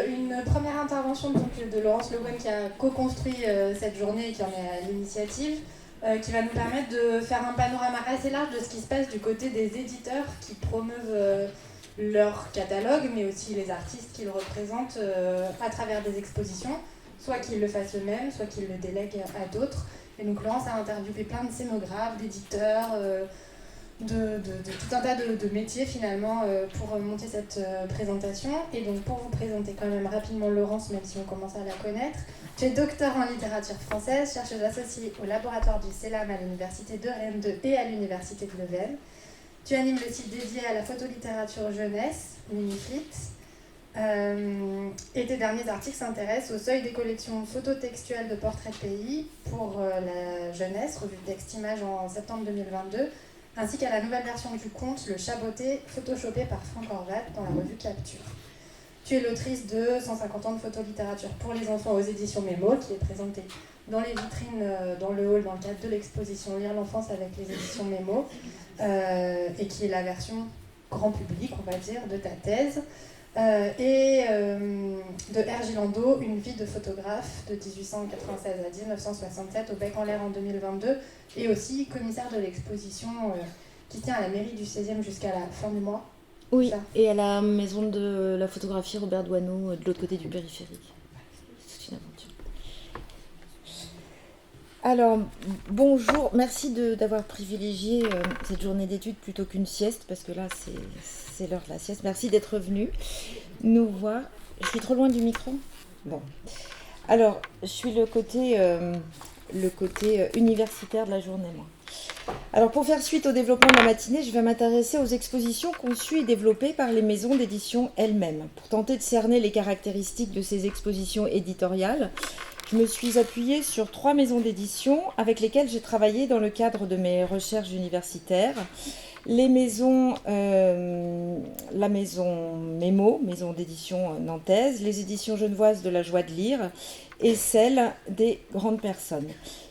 Une première intervention de Laurence Le Guen qui a co-construit cette journée et qui en est à l'initiative, qui va nous permettre de faire un panorama assez large de ce qui se passe du côté des éditeurs qui promeuvent leur catalogue, mais aussi les artistes qu'ils représentent à travers des expositions, soit qu'ils le fassent eux-mêmes, soit qu'ils le délèguent à d'autres. Et donc Laurence a interviewé plein de scénographes, d'éditeurs, de tout un tas de métiers finalement pour monter cette présentation. Et donc pour vous présenter quand même rapidement Laurence, même si on commence à la connaître, tu es docteur en littérature française, chercheuse associée au laboratoire du CELAM à l'université de Rennes 2 et à l'université de Leuven. Tu animes le site dédié à la photolittérature jeunesse, Miniflit. Et tes derniers articles s'intéressent au seuil des collections phototextuelles de portraits de pays pour la jeunesse, revue de texte image en septembre 2022, ainsi qu'à la nouvelle version du conte, Le Chaboté, photoshopé par Franck Horvat dans la revue Capture. Tu es l'autrice de 150 ans de photolittérature pour les enfants aux éditions Mémo, qui est présentée dans les vitrines, dans le hall, dans le cadre de l'exposition Lire l'enfance avec les éditions Mémo, et qui est la version grand public, on va dire, de ta thèse. De Hergé Landau, Une vie de photographe de 1896 à 1967 au Bec en l'air en 2022, et aussi commissaire de l'exposition qui tient à la mairie du 16e jusqu'à la fin du mois. Oui, et à la maison de la photographie Robert Doisneau, de l'autre côté du périphérique. C'est une aventure. Alors, bonjour, merci d'avoir privilégié cette journée d'études plutôt qu'une sieste, parce que là, c'est l'heure de la sieste. Merci d'être venu nous voir. Je suis trop loin du micro ? Bon. Alors, je suis le côté universitaire de la journée, moi. Alors, pour faire suite au développement de la matinée, je vais m'intéresser aux expositions conçues et développées par les maisons d'édition elles-mêmes. Pour tenter de cerner les caractéristiques de ces expositions éditoriales, je me suis appuyée sur 3 maisons d'édition avec lesquelles j'ai travaillé dans le cadre de mes recherches universitaires. La maison Mémo, maison d'édition nantaise, les éditions genevoises de la Joie de lire et celle des grandes personnes.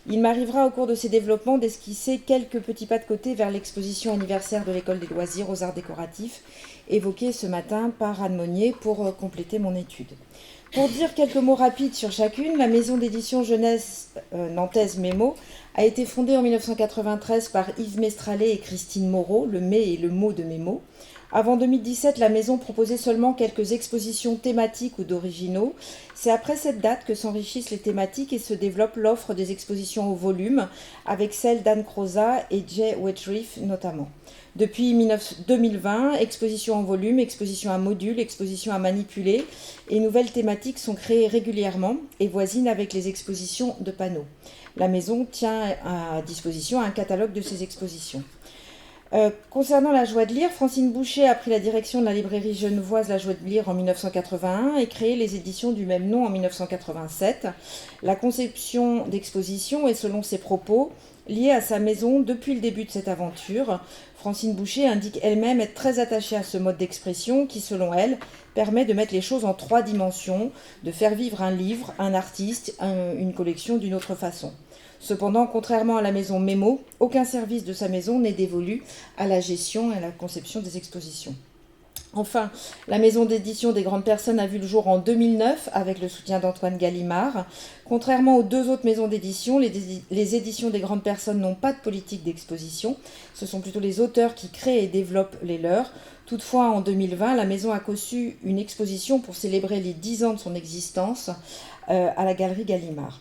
Il m'arrivera au cours de ces développements d'esquisser quelques petits pas de côté vers l'exposition anniversaire de l'École des loisirs aux arts décoratifs, évoquée ce matin par Anne Monnier pour compléter mon étude. Pour dire quelques mots rapides sur chacune, la maison d'édition jeunesse nantaise Mémo a été fondée en 1993 par Yves Mestralet et Christine Moreau, le mais et le mot de Mémo. Avant 2017, la maison proposait seulement quelques expositions thématiques ou d'originaux. C'est après cette date que s'enrichissent les thématiques et se développe l'offre des expositions au volume, avec celle d'Anne Croza et Jay Wetrif notamment. Depuis 2020, expositions en volume, expositions à modules, expositions à manipuler et nouvelles thématiques sont créées régulièrement et voisinent avec les expositions de panneaux. La maison tient à disposition un catalogue de ces expositions. Concernant la Joie de lire, Francine Boucher a pris la direction de la librairie genevoise La Joie de lire en 1981 et créé les éditions du même nom en 1987. La conception d'exposition est, selon ses propos, liée à sa maison depuis le début de cette aventure. Francine Boucher indique elle-même être très attachée à ce mode d'expression qui, selon elle, permet de mettre les choses en 3 dimensions, de faire vivre un livre, un artiste, une collection d'une autre façon. Cependant, contrairement à la maison Mémo, aucun service de sa maison n'est dévolu à la gestion et à la conception des expositions. Enfin, la maison d'édition des grandes personnes a vu le jour en 2009 avec le soutien d'Antoine Gallimard. Contrairement aux 2 autres maisons d'édition, les éditions des grandes personnes n'ont pas de politique d'exposition. Ce sont plutôt les auteurs qui créent et développent les leurs. Toutefois, en 2020, la maison a conçu une exposition pour célébrer les 10 ans de son existence à la galerie Gallimard.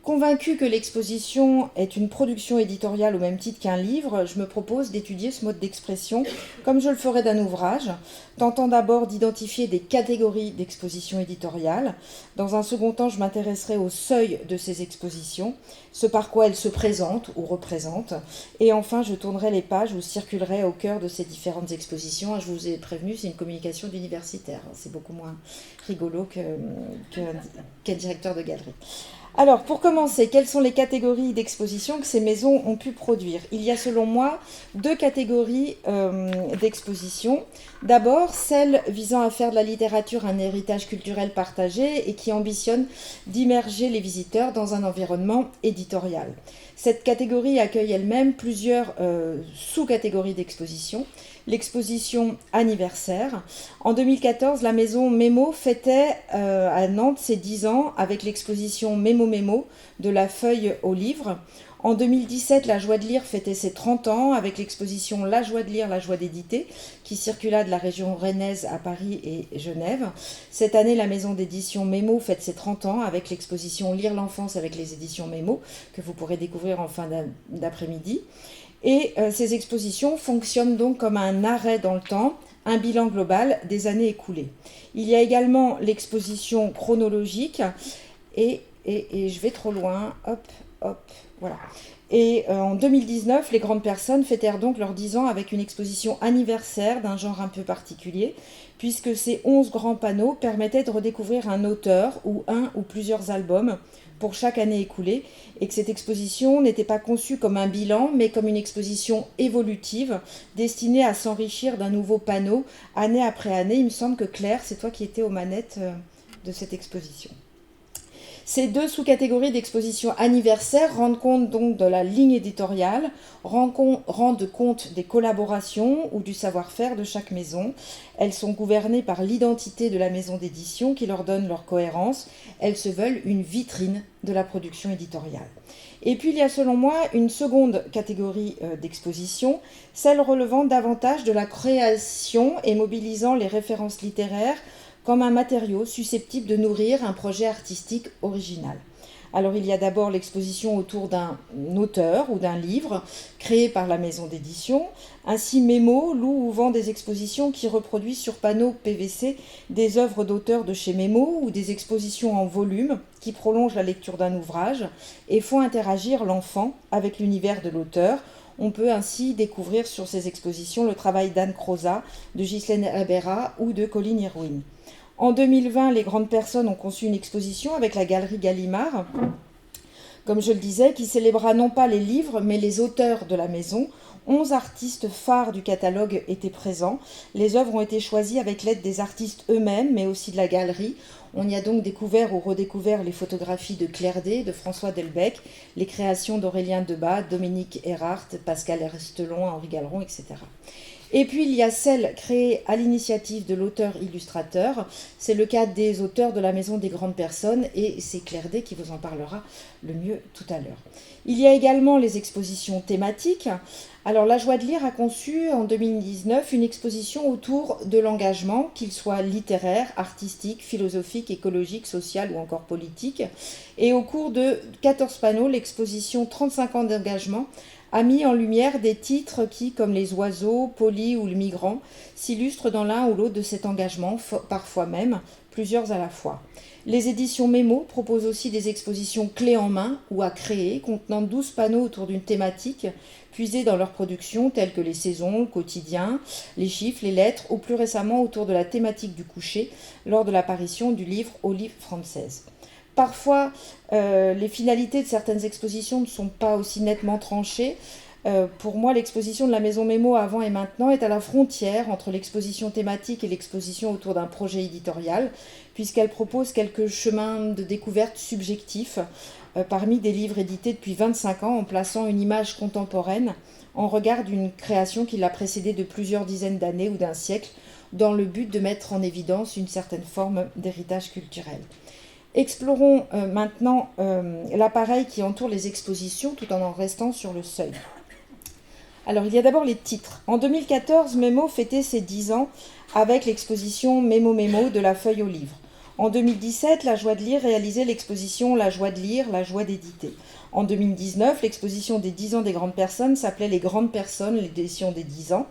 Convaincue que l'exposition est une production éditoriale au même titre qu'un livre, je me propose d'étudier ce mode d'expression comme je le ferais d'un ouvrage, tentant d'abord d'identifier des catégories d'exposition éditoriale. Dans un second temps, je m'intéresserai au seuil de ces expositions, ce par quoi elles se présentent ou représentent. Et enfin, je tournerai les pages ou circulerai au cœur de ces différentes expositions. Je vous ai prévenu, c'est une communication d'universitaire. C'est beaucoup moins rigolo qu'un directeur de galerie. Alors, pour commencer, quelles sont les catégories d'exposition que ces maisons ont pu produire ? Il y a selon moi 2 catégories d'exposition. D'abord, celle visant à faire de la littérature un héritage culturel partagé et qui ambitionne d'immerger les visiteurs dans un environnement éditorial. Cette catégorie accueille elle-même plusieurs sous-catégories d'exposition. l'exposition anniversaire. En 2014, la maison Mémo fêtait à Nantes ses 10 ans avec l'exposition Mémo Mémo de la feuille au livre. En 2017, la Joie de lire fêtait ses 30 ans avec l'exposition La Joie de lire, la joie d'éditer, qui circula de la région rennaise à Paris et Genève. Cette année, la maison d'édition Mémo fête ses 30 ans avec l'exposition Lire l'enfance avec les éditions Mémo, que vous pourrez découvrir en fin d'après-midi. Et ces expositions fonctionnent donc comme un arrêt dans le temps, un bilan global des années écoulées. Il y a également l'exposition chronologique et je vais trop loin, hop, voilà. Et en 2019, les grandes personnes fêtèrent donc leurs 10 ans avec une exposition anniversaire d'un genre un peu particulier, puisque ces 11 grands panneaux permettaient de redécouvrir un auteur ou un ou plusieurs albums pour chaque année écoulée, et que cette exposition n'était pas conçue comme un bilan, mais comme une exposition évolutive, destinée à s'enrichir d'un nouveau panneau, année après année. Il me semble que Claire, c'est toi qui étais aux manettes de cette exposition. Ces deux sous-catégories d'exposition anniversaire rendent compte donc de la ligne éditoriale, rendent compte des collaborations ou du savoir-faire de chaque maison. Elles sont gouvernées par l'identité de la maison d'édition qui leur donne leur cohérence. Elles se veulent une vitrine de la production éditoriale. Et puis il y a selon moi une seconde catégorie d'exposition, celle relevant davantage de la création et mobilisant les références littéraires comme un matériau susceptible de nourrir un projet artistique original. Alors il y a d'abord l'exposition autour d'un auteur ou d'un livre créé par la maison d'édition. Ainsi Mémo loue ou vend des expositions qui reproduisent sur panneaux PVC des œuvres d'auteurs de chez Mémo ou des expositions en volume qui prolongent la lecture d'un ouvrage et font interagir l'enfant avec l'univers de l'auteur. On peut ainsi découvrir sur ces expositions le travail d'Anne Crozat, de Ghislaine Herrera ou de Colline Irwin. En 2020, les grandes personnes ont conçu une exposition avec la galerie Gallimard, comme je le disais, qui célébra non pas les livres, mais les auteurs de la maison. 11 artistes phares du catalogue étaient présents. Les œuvres ont été choisies avec l'aide des artistes eux-mêmes, mais aussi de la galerie. On y a donc découvert ou redécouvert les photographies de Claire D, de François Delbecq, les créations d'Aurélien Debat, Dominique Erhardt, Pascal Ristelon, Henri Galeron, etc. Et puis il y a celle créée à l'initiative de l'auteur-illustrateur. C'est le cas des auteurs de la Maison des Grandes Personnes et c'est Claire D qui vous en parlera le mieux tout à l'heure. Il y a également les expositions thématiques. Alors La Joie de lire a conçu en 2019 une exposition autour de l'engagement, qu'il soit littéraire, artistique, philosophique, écologique, social ou encore politique. Et au cours de 14 panneaux, l'exposition 35 ans d'engagement a mis en lumière des titres qui, comme Les Oiseaux, Poli ou Le Migrant, s'illustrent dans l'un ou l'autre de cet engagement, parfois même plusieurs à la fois. Les éditions Mémo proposent aussi des expositions clés en main ou à créer, contenant 12 panneaux autour d'une thématique, puisés dans leur production, telles que les saisons, le quotidien, les chiffres, les lettres, ou plus récemment autour de la thématique du coucher, lors de l'apparition du livre Olive française. Parfois, les finalités de certaines expositions ne sont pas aussi nettement tranchées. Pour moi, l'exposition de la Maison Mémo avant et maintenant est à la frontière entre l'exposition thématique et l'exposition autour d'un projet éditorial, puisqu'elle propose quelques chemins de découverte subjectifs parmi des livres édités depuis 25 ans en plaçant une image contemporaine en regard d'une création qui l'a précédée de plusieurs dizaines d'années ou d'un siècle, dans le but de mettre en évidence une certaine forme d'héritage culturel. Explorons maintenant l'appareil qui entoure les expositions tout en restant sur le seuil. Alors, il y a d'abord les titres. En 2014, Mémo fêtait ses 10 ans avec l'exposition Mémo Mémo de la feuille au livre. En 2017, La Joie de lire réalisait l'exposition La Joie de lire, la joie d'éditer. En 2019, l'exposition des 10 ans des grandes personnes s'appelait Les Grandes Personnes, l'édition des 10 ans.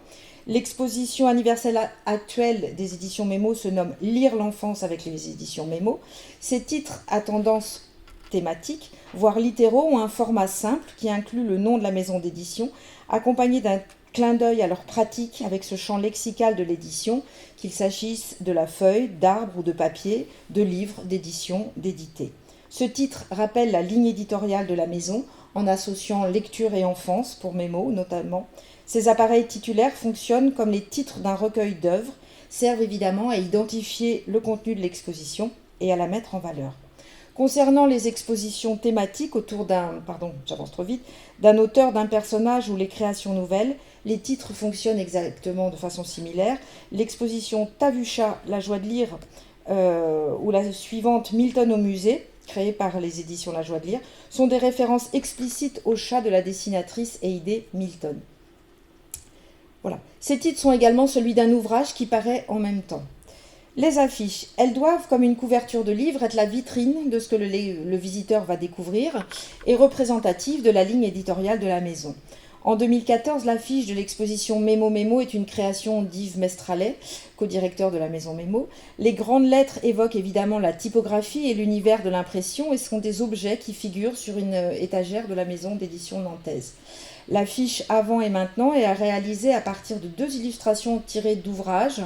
L'exposition anniversaire actuelle des éditions Mémo se nomme Lire l'enfance avec les éditions Mémo. Ces titres à tendance thématique, voire littéraux, ont un format simple qui inclut le nom de la maison d'édition, accompagné d'un clin d'œil à leur pratique avec ce champ lexical de l'édition, qu'il s'agisse de la feuille, d'arbre ou de papier, de livre, d'édition, d'éditer. Ce titre rappelle la ligne éditoriale de la maison en associant lecture et enfance pour Mémo notamment. Ces appareils titulaires fonctionnent comme les titres d'un recueil d'œuvres, servent évidemment à identifier le contenu de l'exposition et à la mettre en valeur. Concernant les expositions thématiques autour d'un auteur, d'un personnage ou les créations nouvelles, Les titres fonctionnent exactement de façon similaire. L'exposition T'as vu chat, la joie de lire, ou la suivante Milton au musée, créée par les éditions La Joie de lire, sont des références explicites au chat de la dessinatrice Heide Milton. Voilà. Ces titres sont également celui d'un ouvrage qui paraît en même temps. Les affiches, elles doivent, comme une couverture de livre, être la vitrine de ce que le visiteur va découvrir et représentative de la ligne éditoriale de la maison. En 2014, l'affiche de l'exposition Mémo Mémo est une création d'Yves Mestralet, co-directeur de la maison Mémo. Les grandes lettres évoquent évidemment la typographie et l'univers de l'impression et sont des objets qui figurent sur une étagère de la maison d'édition nantaise. L'affiche Avant et Maintenant est réalisée à partir de 2 illustrations tirées d'ouvrages,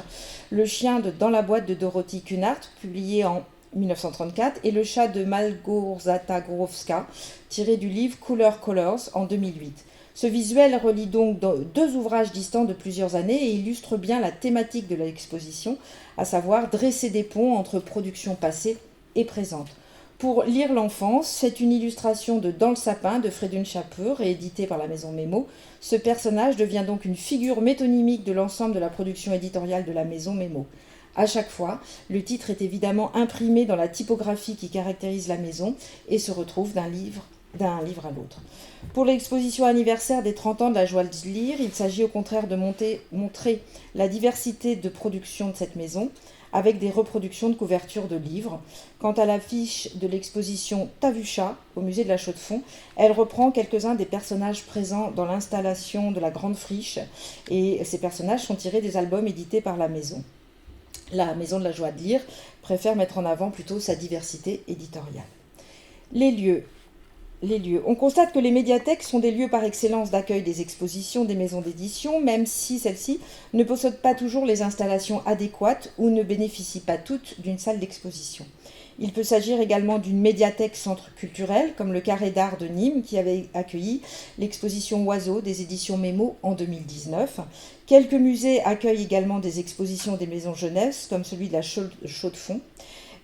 Le chien de Dans la boîte de Dorothy Cunard, publié en 1934, et Le chat de Malgorzata Górowska, tiré du livre Color Colors en 2008. Ce visuel relie donc 2 ouvrages distants de plusieurs années et illustre bien la thématique de l'exposition, à savoir dresser des ponts entre productions passées et présentes. Pour lire l'enfance, c'est une illustration de Dans le sapin de Frédune Schapur, rééditée par la maison Mémo. Ce personnage devient donc une figure métonymique de l'ensemble de la production éditoriale de la maison Mémo. À chaque fois, le titre est évidemment imprimé dans la typographie qui caractérise la maison et se retrouve d'un livre à l'autre. Pour l'exposition anniversaire des 30 ans de la Joie de lire, il s'agit au contraire de montrer la diversité de production de cette maison, avec des reproductions de couvertures de livres. Quant à l'affiche de l'exposition T'as vu chat au musée de la Chaux-de-Fonds, elle reprend quelques-uns des personnages présents dans l'installation de la Grande Friche, et ces personnages sont tirés des albums édités par la maison. La maison de la Joie de lire préfère mettre en avant plutôt sa diversité éditoriale. Les lieux. On constate que les médiathèques sont des lieux par excellence d'accueil des expositions des maisons d'édition, même si celles-ci ne possèdent pas toujours les installations adéquates ou ne bénéficient pas toutes d'une salle d'exposition. Il peut s'agir également d'une médiathèque centre culturel, comme le Carré d'Art de Nîmes, qui avait accueilli l'exposition Oiseaux des éditions Mémo en 2019. Quelques musées accueillent également des expositions des maisons jeunesse, comme celui de la Chaux-de-Fonds,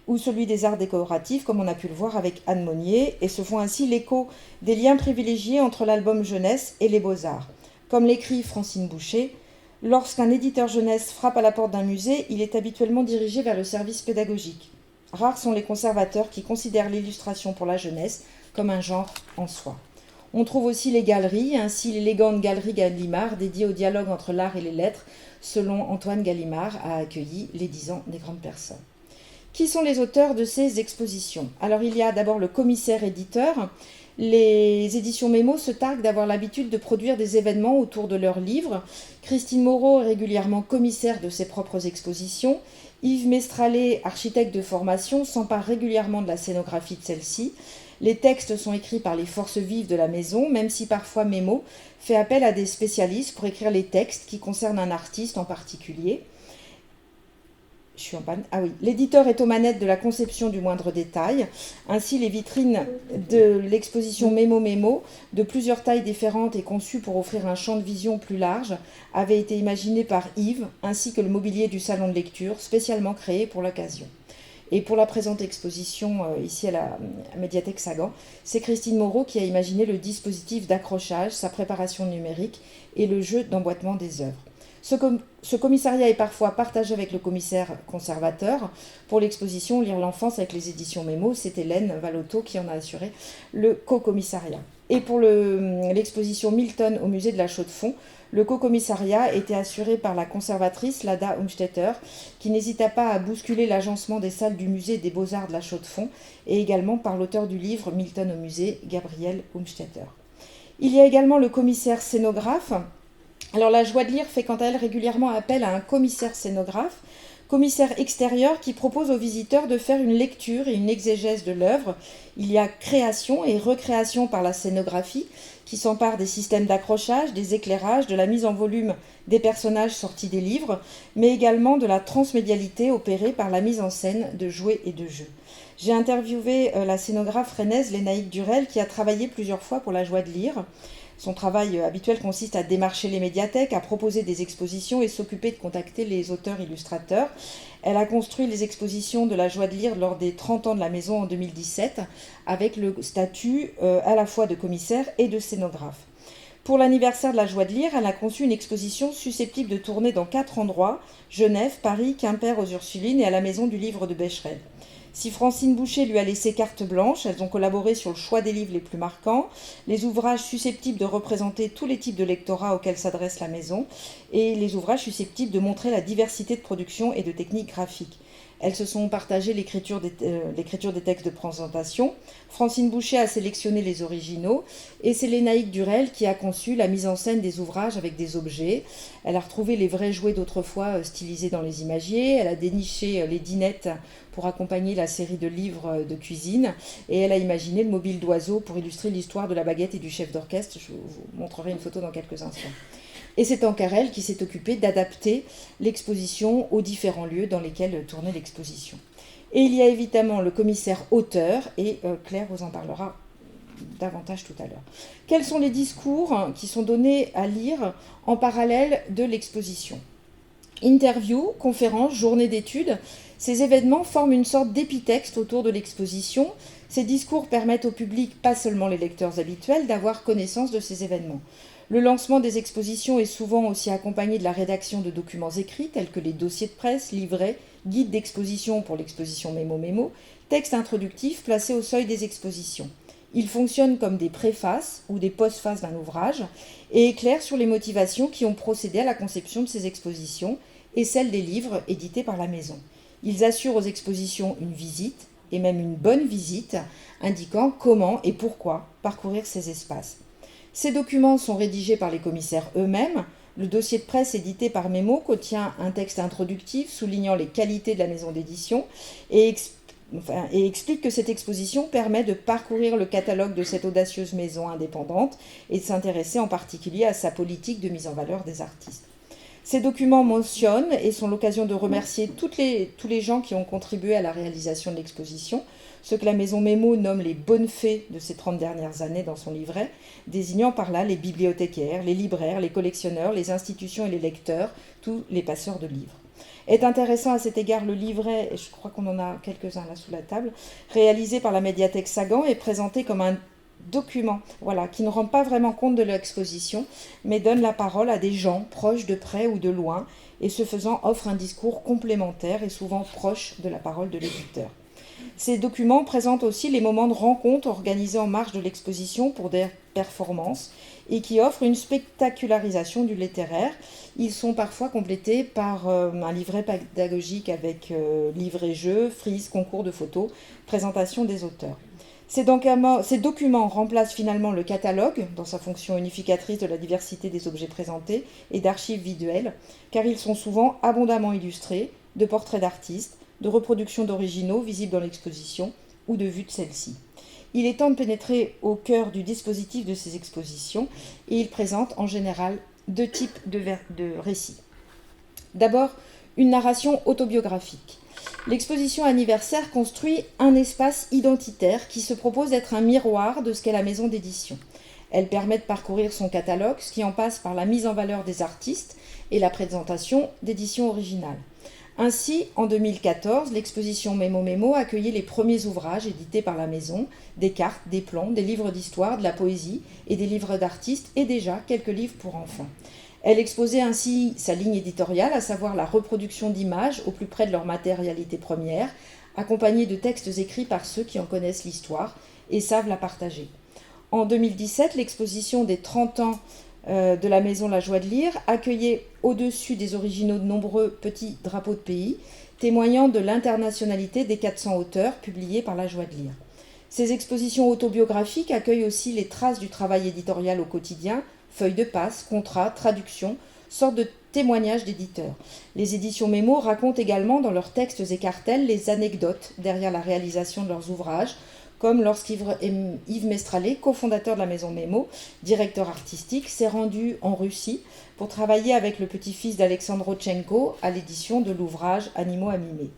ou celui des arts décoratifs, comme on a pu le voir avec Anne Monnier, et se font ainsi l'écho des liens privilégiés entre l'album jeunesse et les beaux-arts. Comme l'écrit Francine Boucher, lorsqu'un éditeur jeunesse frappe à la porte d'un musée, il est habituellement dirigé vers le service pédagogique. Rares sont les conservateurs qui considèrent l'illustration pour la jeunesse comme un genre en soi. On trouve aussi les galeries, ainsi l'élégante galerie Gallimard, dédiée au dialogue entre l'art et les lettres, selon Antoine Gallimard, a accueilli les 10 ans des grandes personnes. Qui sont les auteurs de ces expositions? Alors il y a d'abord le commissaire-éditeur. Les éditions Mémo se targuent d'avoir l'habitude de produire des événements autour de leurs livres. Christine Moreau est régulièrement commissaire de ses propres expositions. Yves Mestralet, architecte de formation, s'empare régulièrement de la scénographie de celle-ci. Les textes sont écrits par les forces vives de la maison, même si parfois Mémo fait appel à des spécialistes pour écrire les textes qui concernent un artiste en particulier. Je suis en panne. Ah oui, l'éditeur est aux manettes de la conception du moindre détail. Ainsi, les vitrines de l'exposition Mémo Mémo, de plusieurs tailles différentes et conçues pour offrir un champ de vision plus large, avaient été imaginées par Yves, ainsi que le mobilier du salon de lecture, spécialement créé pour l'occasion. Et pour la présente exposition, ici à la médiathèque Sagan, c'est Christine Moreau qui a imaginé le dispositif d'accrochage, sa préparation numérique et le jeu d'emboîtement des œuvres. Ce commissariat est parfois partagé avec le commissaire conservateur. Pour l'exposition Lire l'enfance avec les éditions Mémo, c'est Hélène Valotto qui en a assuré le co-commissariat. Et pour l'exposition Milton au musée de la Chaux-de-Fonds, le co-commissariat était assuré par la conservatrice Lada Umstetter, qui n'hésita pas à bousculer l'agencement des salles du musée des Beaux-Arts de la Chaux-de-Fonds, et également par l'auteur du livre Milton au musée, Gabriel Umstetter. Il y a également le commissaire scénographe. Alors la Joie de lire fait quant à elle régulièrement appel à un commissaire scénographe, commissaire extérieur qui propose aux visiteurs de faire une lecture et une exégèse de l'œuvre. Il y a création et recréation par la scénographie qui s'empare des systèmes d'accrochage, des éclairages, de la mise en volume des personnages sortis des livres, mais également de la transmédialité opérée par la mise en scène de jouets et de jeux. J'ai interviewé la scénographe rennaise Lénaïque Durel qui a travaillé plusieurs fois pour la Joie de lire. Son travail habituel consiste à démarcher les médiathèques, à proposer des expositions et s'occuper de contacter les auteurs-illustrateurs. Elle a construit les expositions de la Joie de lire lors des 30 ans de la maison en 2017, avec le statut à la fois de commissaire et de scénographe. Pour l'anniversaire de la joie de lire, elle a conçu une exposition susceptible de tourner dans 4 endroits, Genève, Paris, Quimper aux Ursulines et à la Maison du Livre de Becherel. Si Francine Boucher lui a laissé carte blanche, elles ont collaboré sur le choix des livres les plus marquants, les ouvrages susceptibles de représenter tous les types de lectorat auxquels s'adresse la maison, et les ouvrages susceptibles de montrer la diversité de production et de techniques graphiques. Elles se sont partagées l'écriture des textes de présentation. Francine Boucher a sélectionné les originaux et c'est Lénaïque Durel qui a conçu la mise en scène des ouvrages avec des objets. Elle a retrouvé les vrais jouets d'autrefois stylisés dans les imagiers. Elle a déniché les dinettes pour accompagner la série de livres de cuisine et elle a imaginé le mobile d'oiseau pour illustrer l'histoire de la baguette et du chef d'orchestre. Je vous montrerai une photo dans quelques instants. Et c'est Ancarel qui s'est occupé d'adapter l'exposition aux différents lieux dans lesquels tournait l'exposition. Et il y a évidemment le commissaire auteur, et Claire vous en parlera davantage tout à l'heure. Quels sont les discours qui sont donnés à lire en parallèle de l'exposition ? Interviews, conférences, journées d'études, ces événements forment une sorte d'épitexte autour de l'exposition. Ces discours permettent au public, pas seulement les lecteurs habituels, d'avoir connaissance de ces événements. Le lancement des expositions est souvent aussi accompagné de la rédaction de documents écrits tels que les dossiers de presse, livrets, guides d'exposition pour l'exposition Mémo, textes introductifs placés au seuil des expositions. Ils fonctionnent comme des préfaces ou des postfaces d'un ouvrage et éclairent sur les motivations qui ont procédé à la conception de ces expositions et celles des livres édités par la maison. Ils assurent aux expositions une visite, et même une bonne visite, indiquant comment et pourquoi parcourir ces espaces. Ces documents sont rédigés par les commissaires eux-mêmes. Le dossier de presse édité par Mémo contient un texte introductif soulignant les qualités de la maison d'édition et explique que cette exposition permet de parcourir le catalogue de cette audacieuse maison indépendante et de s'intéresser en particulier à sa politique de mise en valeur des artistes. Ces documents mentionnent et sont l'occasion de remercier tous les gens qui ont contribué à la réalisation de l'exposition, ce que la maison Mémo nomme les bonnes fées de ces 30 dernières années dans son livret, désignant par là les bibliothécaires, les libraires, les collectionneurs, les institutions et les lecteurs, tous les passeurs de livres. Est intéressant à cet égard le livret, et je crois qu'on en a quelques-uns là sous la table, réalisé par la médiathèque Sagan et présenté comme un document, qui ne rend pas vraiment compte de l'exposition, mais donne la parole à des gens proches de près ou de loin, et ce faisant offre un discours complémentaire et souvent proche de la parole de l'éditeur. Ces documents présentent aussi les moments de rencontre organisés en marge de l'exposition pour des performances et qui offrent une spectacularisation du littéraire. Ils sont parfois complétés par un livret pédagogique avec livres et jeux, frises, concours de photos, présentation des auteurs. Ces documents remplacent finalement le catalogue dans sa fonction unificatrice de la diversité des objets présentés et d'archives visuelles, car ils sont souvent abondamment illustrés de portraits d'artistes, de reproductions d'originaux visibles dans l'exposition ou de vues de celle-ci. Il est temps de pénétrer au cœur du dispositif de ces expositions et il présente en général 2 types de récits. D'abord, une narration autobiographique. L'exposition anniversaire construit un espace identitaire qui se propose d'être un miroir de ce qu'est la maison d'édition. Elle permet de parcourir son catalogue, ce qui en passe par la mise en valeur des artistes et la présentation d'éditions originales. Ainsi, en 2014, l'exposition Mémo accueillait les premiers ouvrages édités par la maison, des cartes, des plans, des livres d'histoire, de la poésie et des livres d'artistes et déjà quelques livres pour enfants. Elle exposait ainsi sa ligne éditoriale, à savoir la reproduction d'images au plus près de leur matérialité première, accompagnée de textes écrits par ceux qui en connaissent l'histoire et savent la partager. En 2017, l'exposition des 30 ans de la maison La Joie de lire accueillait au-dessus des originaux de nombreux petits drapeaux de pays, témoignant de l'internationalité des 400 auteurs publiés par La Joie de lire. Ces expositions autobiographiques accueillent aussi les traces du travail éditorial au quotidien, feuilles de passe, contrats, traductions, sortes de témoignages d'éditeurs. Les éditions Mémo racontent également dans leurs textes et cartels les anecdotes derrière la réalisation de leurs ouvrages, comme lorsqu'Yves Mestralet, cofondateur de la maison Mémo, directeur artistique, s'est rendu en Russie pour travailler avec le petit-fils d'Alexandre Rodchenko à l'édition de l'ouvrage Animaux à mimer.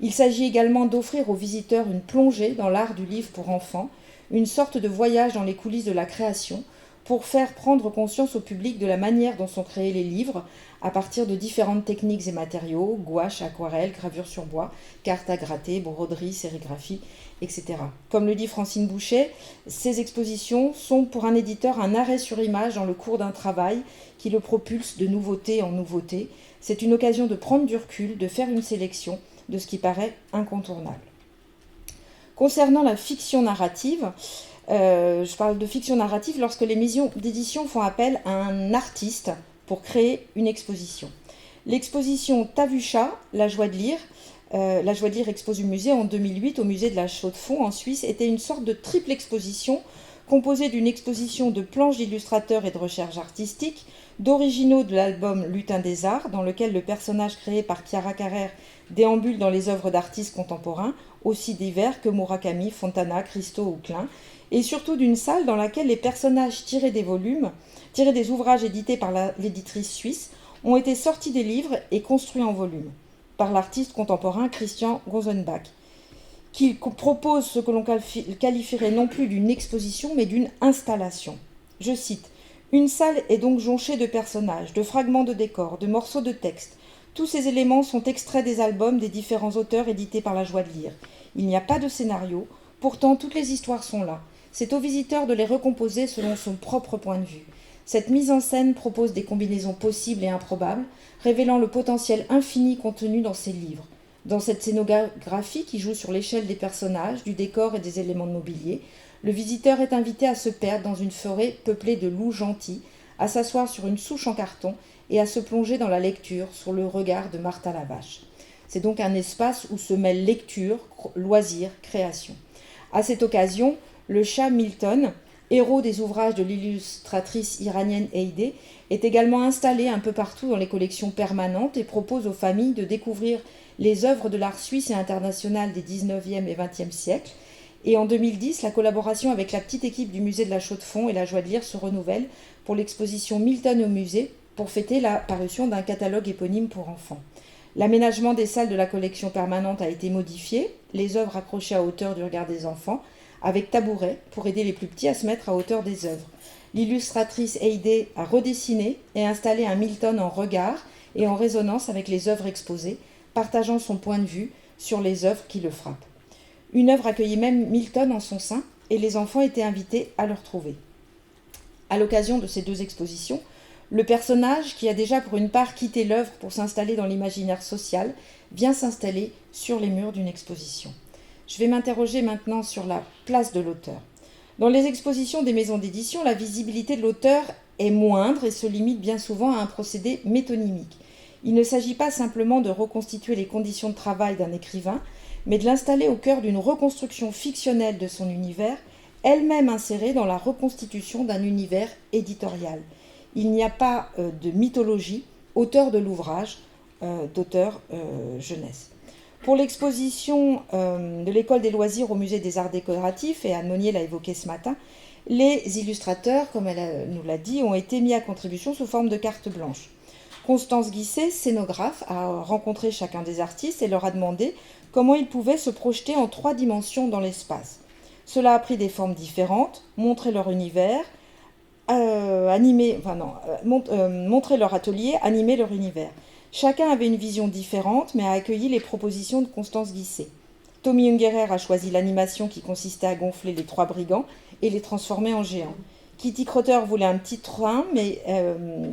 Il s'agit également d'offrir aux visiteurs une plongée dans l'art du livre pour enfants, une sorte de voyage dans les coulisses de la création, pour faire prendre conscience au public de la manière dont sont créés les livres à partir de différentes techniques et matériaux, gouache, aquarelle, gravure sur bois, carte à gratter, broderie, sérigraphie, etc. Comme le dit Francine Boucher, ces expositions sont pour un éditeur un arrêt sur image dans le cours d'un travail qui le propulse de nouveauté en nouveauté. C'est une occasion de prendre du recul, de faire une sélection de ce qui paraît incontournable. Concernant la fiction narrative, je parle de fiction narrative lorsque les maisons d'édition font appel à un artiste pour créer une exposition. L'exposition T'as vu chat, la joie de lire expose au musée en 2008 au musée de la Chaux-de-Fonds en Suisse, était une sorte de triple exposition composée d'une exposition de planches d'illustrateurs et de recherche artistique, d'originaux de l'album Lutin des Arts, dans lequel le personnage créé par Chiara Carrère déambule dans les œuvres d'artistes contemporains, aussi divers que Murakami, Fontana, Christo ou Klein, et surtout d'une salle dans laquelle les personnages tirés des ouvrages édités par l'éditrice suisse, ont été sortis des livres et construits en volume par l'artiste contemporain Christian Gonzenbach, qui propose ce que l'on qualifierait non plus d'une exposition, mais d'une installation. Je cite : « Une salle est donc jonchée de personnages, de fragments de décors, de morceaux de texte. Tous ces éléments sont extraits des albums des différents auteurs édités par la Joie de lire. Il n'y a pas de scénario, pourtant toutes les histoires sont là. C'est au visiteur de les recomposer selon son propre point de vue. Cette mise en scène propose des combinaisons possibles et improbables, révélant le potentiel infini contenu dans ces livres. Dans cette scénographie qui joue sur l'échelle des personnages, du décor et des éléments de mobilier, le visiteur est invité à se perdre dans une forêt peuplée de loups gentils, à s'asseoir sur une souche en carton et à se plonger dans la lecture sous le regard de Martha Lavache. C'est donc un espace où se mêlent lecture, loisirs, création. À cette occasion, le chat Milton, héros des ouvrages de l'illustratrice iranienne Heideh, est également installé un peu partout dans les collections permanentes et propose aux familles de découvrir les œuvres de l'art suisse et international des 19e et 20e siècles. Et en 2010, la collaboration avec la petite équipe du musée de la Chaux-de-Fonds et la Joie de lire se renouvelle pour l'exposition Milton au musée pour fêter la parution d'un catalogue éponyme pour enfants. L'aménagement des salles de la collection permanente a été modifié, les œuvres accrochées à hauteur du regard des enfants, avec tabouret pour aider les plus petits à se mettre à hauteur des œuvres. L'illustratrice Heideh a redessiné et installé un Milton en regard et en résonance avec les œuvres exposées, partageant son point de vue sur les œuvres qui le frappent. Une œuvre accueillit même Milton en son sein et les enfants étaient invités à le retrouver. À l'occasion de ces deux expositions, le personnage, qui a déjà pour une part quitté l'œuvre pour s'installer dans l'imaginaire social, vient s'installer sur les murs d'une exposition. Je vais m'interroger maintenant sur la place de l'auteur. Dans les expositions des maisons d'édition, la visibilité de l'auteur est moindre et se limite bien souvent à un procédé métonymique. Il ne s'agit pas simplement de reconstituer les conditions de travail d'un écrivain, mais de l'installer au cœur d'une reconstruction fictionnelle de son univers, elle-même insérée dans la reconstitution d'un univers éditorial. Il n'y a pas de mythologie, auteur de l'ouvrage, d'auteur jeunesse. Pour l'exposition de l'École des loisirs au Musée des Arts décoratifs, et Anne Monnier l'a évoqué ce matin, les illustrateurs, comme elle nous l'a dit, ont été mis à contribution sous forme de carte blanche. Constance Guisset, scénographe, a rencontré chacun des artistes et leur a demandé comment ils pouvaient se projeter en 3 dimensions dans l'espace. Cela a pris des formes différentes, montrer leur univers, montrer leur atelier, animer leur univers. Chacun avait une vision différente, mais a accueilli les propositions de Constance Guisset. Tommy Ungerer a choisi l'animation qui consistait à gonfler les 3 brigands et les transformer en géants. Kitty Crotter voulait un petit train, mais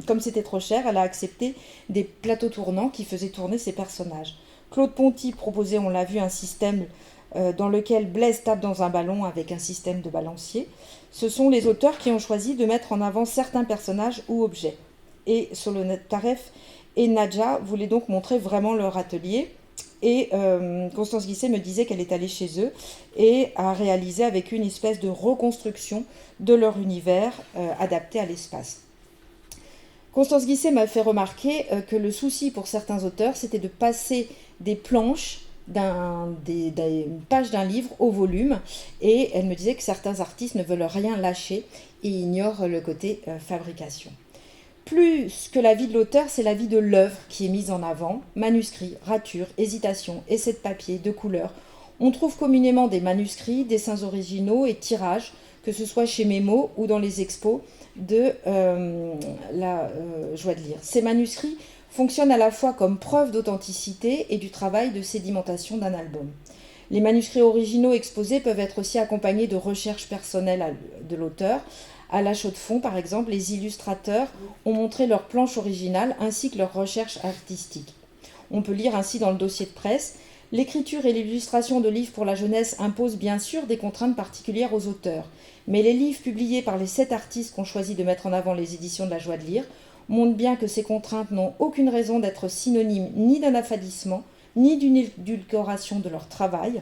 comme c'était trop cher, elle a accepté des plateaux tournants qui faisaient tourner ses personnages. Claude Ponty proposait, on l'a vu, un système dans lequel Blaise tape dans un ballon avec un système de balancier. Ce sont les auteurs qui ont choisi de mettre en avant certains personnages ou objets. Et Solonette Taref et Nadja voulaient donc montrer vraiment leur atelier. Et Constance Guisset me disait qu'elle est allée chez eux et a réalisé avec eux une espèce de reconstruction de leur univers adapté à l'espace. Constance Guisset m'a fait remarquer que le souci pour certains auteurs, c'était de passer des planches des pages d'un livre au volume, et elle me disait que certains artistes ne veulent rien lâcher et ignorent le côté fabrication. Plus que la vie de l'auteur, c'est la vie de l'œuvre qui est mise en avant. Manuscrits, ratures, hésitations, essais de papier, de couleurs. On trouve communément des manuscrits, dessins originaux et tirages, que ce soit chez Mémo ou dans les expos, de la joie de lire. Ces manuscrits fonctionnent à la fois comme preuve d'authenticité et du travail de sédimentation d'un album. Les manuscrits originaux exposés peuvent être aussi accompagnés de recherches personnelles de l'auteur. À la Chaux-de-Fonds, par exemple, les illustrateurs ont montré leur planche originale ainsi que leurs recherches artistiques. On peut lire ainsi dans le dossier de presse: l'écriture et l'illustration de livres pour la jeunesse imposent bien sûr des contraintes particulières aux auteurs, mais les livres publiés par les 7 artistes qu'ont choisi de mettre en avant les éditions de la Joie de lire montrent bien que ces contraintes n'ont aucune raison d'être synonymes ni d'un affadissement, ni d'une édulcoration de leur travail,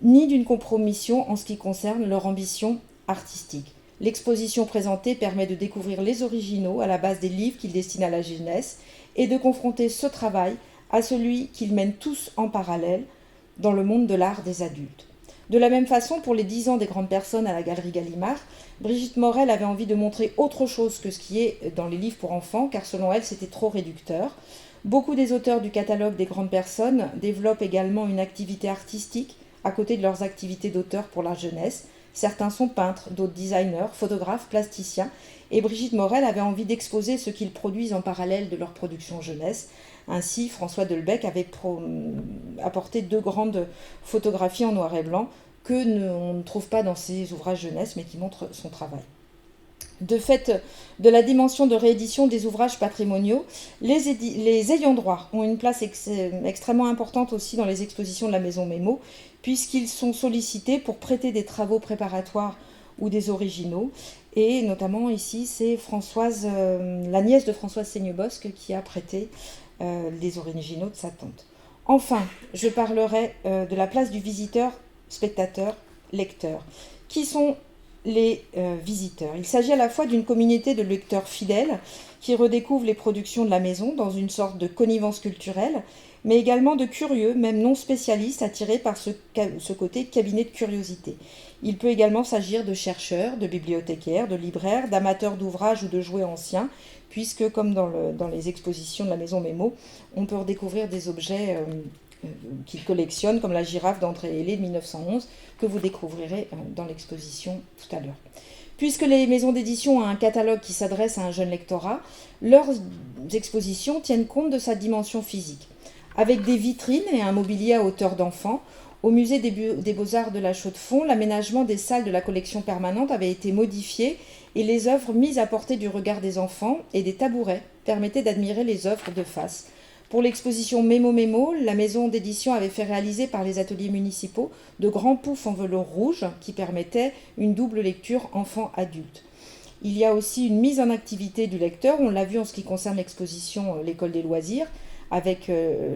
ni d'une compromission en ce qui concerne leur ambition artistique. L'exposition présentée permet de découvrir les originaux à la base des livres qu'ils destinent à la jeunesse et de confronter ce travail à celui qu'ils mènent tous en parallèle dans le monde de l'art des adultes. De la même façon, pour les 10 ans des grandes personnes à la Galerie Gallimard, Brigitte Morel avait envie de montrer autre chose que ce qui est dans les livres pour enfants, car selon elle, c'était trop réducteur. Beaucoup des auteurs du catalogue des grandes personnes développent également une activité artistique à côté de leurs activités d'auteur pour la jeunesse. Certains sont peintres, d'autres designers, photographes, plasticiens, et Brigitte Morel avait envie d'exposer ce qu'ils produisent en parallèle de leur production jeunesse. Ainsi, François Delbecq avait apporté 2 grandes photographies en noir et blanc on ne trouve pas dans ses ouvrages jeunesse, mais qui montrent son travail. De fait de la dimension de réédition des ouvrages patrimoniaux, les ayants droit ont une place extrêmement importante aussi dans les expositions de la Maison Mémo, puisqu'ils sont sollicités pour prêter des travaux préparatoires ou des originaux. Et notamment ici, c'est Françoise, la nièce de Françoise Seignebosque, qui a prêté les originaux de sa tante. Enfin, je parlerai de la place du visiteur, spectateur, lecteur. Qui sont les visiteurs? Il s'agit à la fois d'une communauté de lecteurs fidèles qui redécouvrent les productions de la maison dans une sorte de connivence culturelle, mais également de curieux, même non spécialistes, attirés par ce côté cabinet de curiosité. Il peut également s'agir de chercheurs, de bibliothécaires, de libraires, d'amateurs d'ouvrages ou de jouets anciens, puisque, comme dans les expositions de la Maison Mémo, on peut redécouvrir des objets qu'ils collectionnent, comme la girafe d'André Hellé de 1911, que vous découvrirez dans l'exposition tout à l'heure. Puisque les maisons d'édition ont un catalogue qui s'adresse à un jeune lectorat, leurs expositions tiennent compte de sa dimension physique. Avec des vitrines et un mobilier à hauteur d'enfant, au musée des Beaux-Arts de la Chaux-de-Fonds, l'aménagement des salles de la collection permanente avait été modifié et les œuvres mises à portée du regard des enfants et des tabourets permettaient d'admirer les œuvres de face. Pour l'exposition Mémo, la maison d'édition avait fait réaliser par les ateliers municipaux de grands poufs en velours rouge qui permettaient une double lecture enfant-adulte. Il y a aussi une mise en activité du lecteur, on l'a vu en ce qui concerne l'exposition L'école des loisirs, avec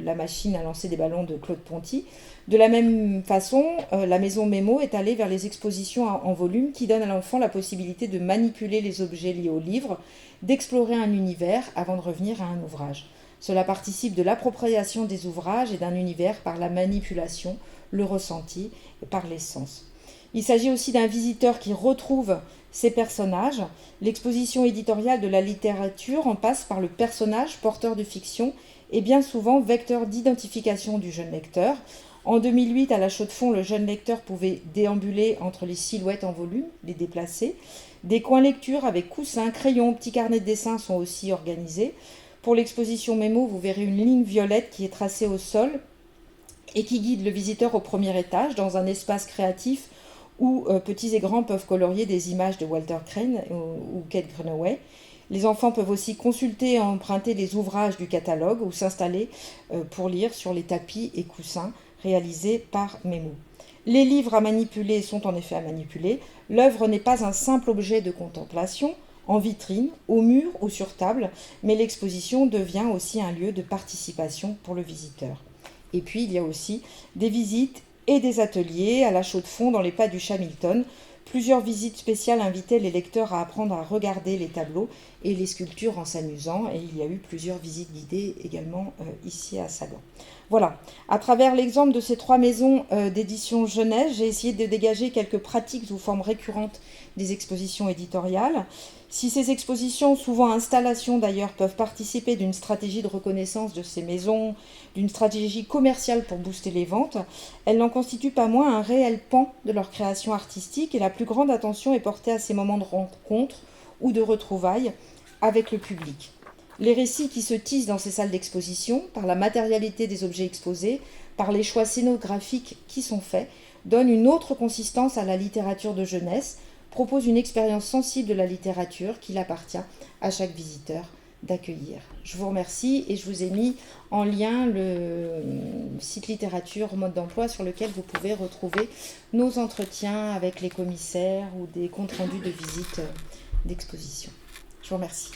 la machine à lancer des ballons de Claude Ponty. De la même façon, la maison Mémo est allée vers les expositions en volume qui donnent à l'enfant la possibilité de manipuler les objets liés au livre, d'explorer un univers avant de revenir à un ouvrage. Cela participe de l'appropriation des ouvrages et d'un univers par la manipulation, le ressenti et par les sens. Il s'agit aussi d'un visiteur qui retrouve ses personnages. L'exposition éditoriale de la littérature en passe par le personnage porteur de fiction et bien souvent vecteur d'identification du jeune lecteur. En 2008, à la Chaux-de-Fonds, le jeune lecteur pouvait déambuler entre les silhouettes en volume, les déplacer. Des coins lecture avec coussins, crayons, petits carnets de dessin sont aussi organisés. Pour l'exposition Mémo, vous verrez une ligne violette qui est tracée au sol et qui guide le visiteur au premier étage dans un espace créatif où petits et grands peuvent colorier des images de Walter Crane ou Kate Greenaway. Les enfants peuvent aussi consulter et emprunter les ouvrages du catalogue ou s'installer pour lire sur les tapis et coussins réalisés par Mémo. Les livres à manipuler sont en effet à manipuler. L'œuvre n'est pas un simple objet de contemplation, en vitrine, au mur ou sur table, mais l'exposition devient aussi un lieu de participation pour le visiteur. Et puis il y a aussi des visites et des ateliers à la Chaux-de-Fonds dans les pas du Chamilton. Plusieurs visites spéciales invitaient les lecteurs à apprendre à regarder les tableaux et les sculptures en s'amusant, et il y a eu plusieurs visites guidées également ici à Sagan. Voilà, à travers l'exemple de ces 3 maisons d'édition jeunesse, j'ai essayé de dégager quelques pratiques ou formes récurrentes des expositions éditoriales. Si ces expositions, souvent installations d'ailleurs, peuvent participer d'une stratégie de reconnaissance de ces maisons, d'une stratégie commerciale pour booster les ventes, elles n'en constituent pas moins un réel pan de leur création artistique et la plus grande attention est portée à ces moments de rencontre ou de retrouvailles avec le public. Les récits qui se tissent dans ces salles d'exposition, par la matérialité des objets exposés, par les choix scénographiques qui sont faits, donnent une autre consistance à la littérature de jeunesse, proposent une expérience sensible de la littérature qu'il appartient à chaque visiteur d'accueillir. Je vous remercie et je vous ai mis en lien le site littérature mode d'emploi sur lequel vous pouvez retrouver nos entretiens avec les commissaires ou des comptes rendus de visite d'exposition. Je vous remercie.